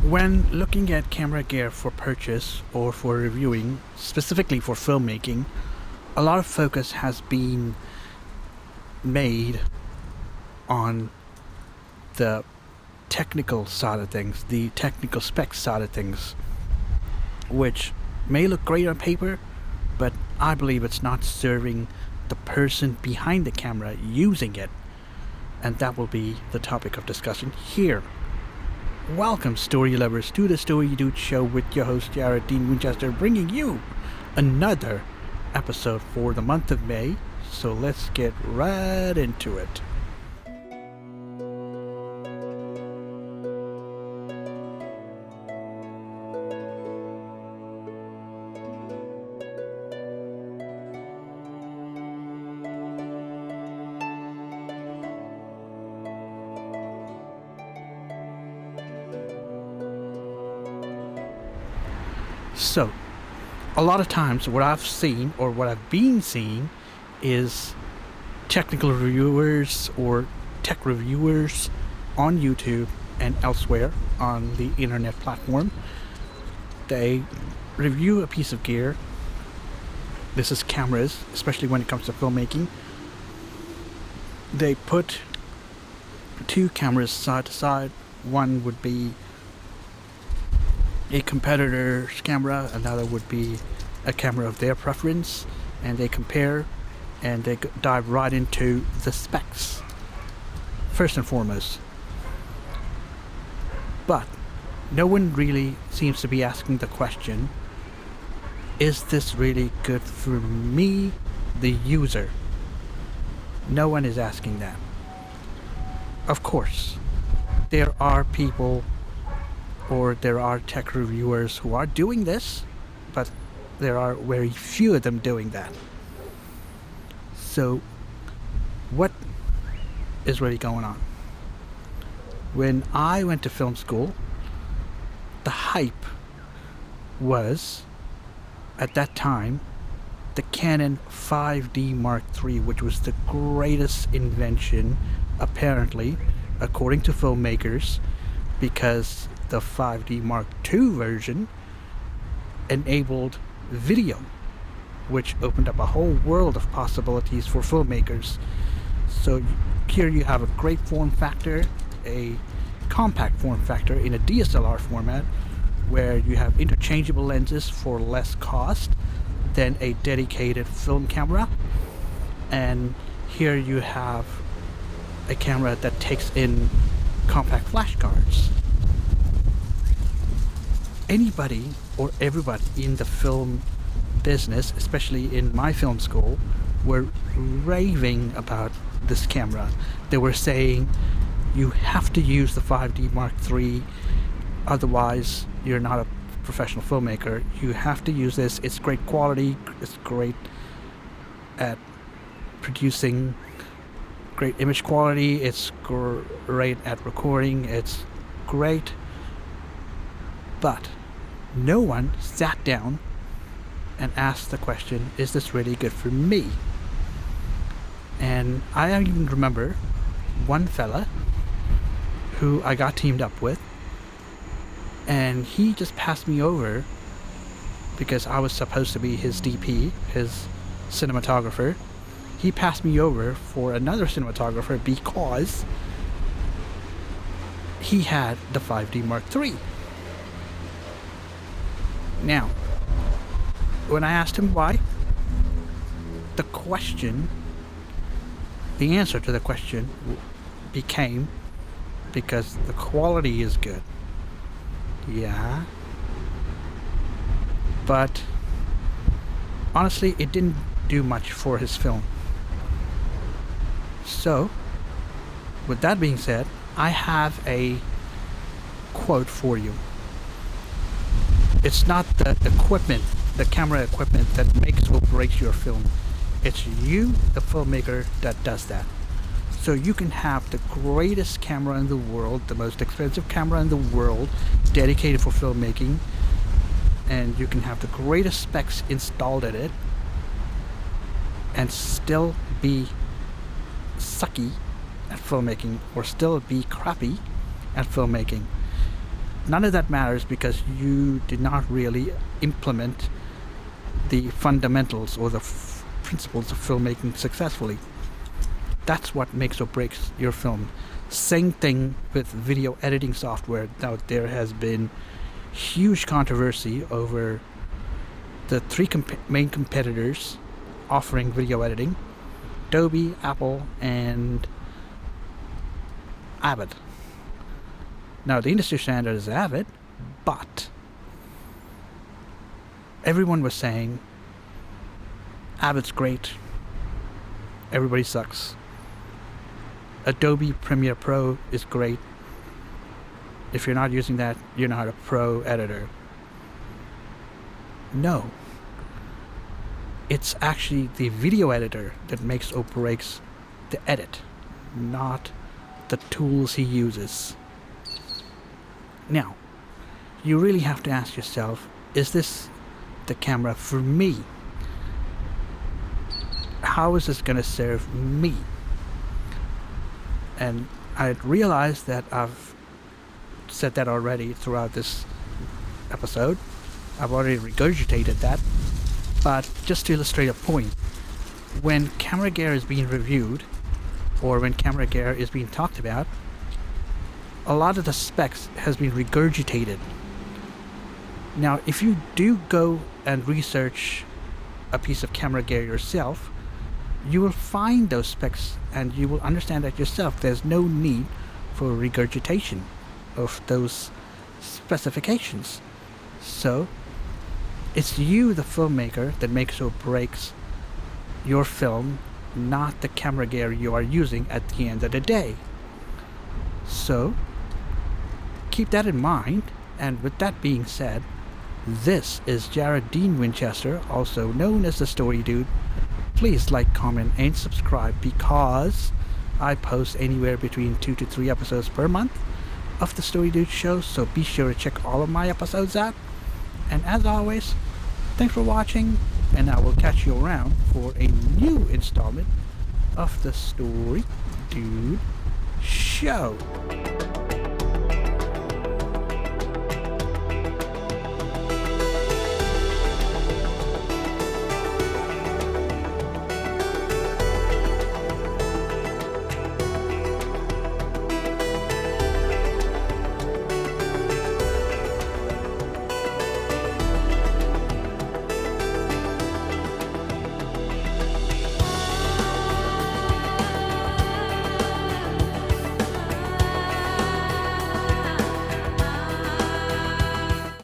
When looking at camera gear for purchase or for reviewing, specifically for filmmaking, a lot of focus has been made on the technical side of things, the technical specs side of things, which may look great on paper, but I believe it's not serving the person behind the camera using it. And that will be the topic of discussion here. Welcome, story lovers, to the Story Dude Show with your host, Jared Dean Winchester, bringing you another episode for the month of May. So let's get right into it. So, a lot of times what I've seen or what I've been seeing is technical reviewers or tech reviewers on YouTube and elsewhere on the internet platform. They review a piece of gear. This is cameras, especially when it comes to filmmaking. They put two cameras side to side. One would be a competitor's camera, another would be a camera of their preference, and they compare and they dive right into the specs first and foremost. But no one really seems to be asking the question, is this really good for me, the user? No one is asking that. Of course, there are people or there are tech reviewers who are doing this, but there are very few of them doing that. So, what is really going on? When I went to film school, the hype was, at that time, the Canon 5D Mark III, which was the greatest invention, apparently, according to filmmakers, because the 5D Mark II version enabled video, which opened up a whole world of possibilities for filmmakers. So here you have a great form factor, a compact form factor in a DSLR format, where you have interchangeable lenses for less cost than a dedicated film camera. And here you have a camera that takes in compact flash cards. Anybody or everybody in the film business, especially in my film school, were raving about this camera. They were saying, you have to use the 5D Mark III, otherwise you're not a professional filmmaker. You have to use this. It's great quality. It's great at producing great image quality. It's great at recording. It's great. But no one sat down and asked the question, is this really good for me? And I even remember one fella who I got teamed up with, and he just passed me over because I was supposed to be his DP, his cinematographer. He passed me over for another cinematographer because he had the 5D Mark III. Now, when I asked him why, the answer to the question became, because the quality is good. Yeah. But honestly, it didn't do much for his film. So, with that being said, I have a quote for you. It's not the equipment, the camera equipment, that makes or breaks your film. It's you, the filmmaker, that does that. So you can have the greatest camera in the world, the most expensive camera in the world, dedicated for filmmaking, and you can have the greatest specs installed in it, and still be sucky at filmmaking, or still be crappy at filmmaking. none of that matters because you did not really implement the fundamentals or the principles of filmmaking successfully. That's what makes or breaks your film. Same thing with video editing software. Now, there has been huge controversy over the three main competitors offering video editing: Adobe, Apple, and Avid. Now, the industry standard is Avid, but everyone was saying Avid's great, everybody sucks. Adobe Premiere Pro is great. If you're not using that, you're not a pro editor. No. It's actually the video editor that makes or breaks the edit, not the tools he uses. Now, you really have to ask yourself, is this the camera for me? How is this going to serve me? And I realized that I've said that already throughout this episode. I've already regurgitated that. But just to illustrate a point, when camera gear is being reviewed, or when camera gear is being talked about, a lot of the specs has been regurgitated. Now, if you do go and research a piece of camera gear yourself, you will find those specs and you will understand that yourself. There's no need for regurgitation of those specifications. So, it's you, the filmmaker, that makes or breaks your film, not the camera gear you are using at the end of the day. So, keep that in mind, and with that being said, this is Jared Dean Winchester, also known as the Story Dude. Please like, comment, and subscribe because I post anywhere between 2 to 3 episodes per month of the Story Dude show, so be sure to check all of my episodes out. And as always, thanks for watching, and I will catch you around for a new installment of the Story Dude show.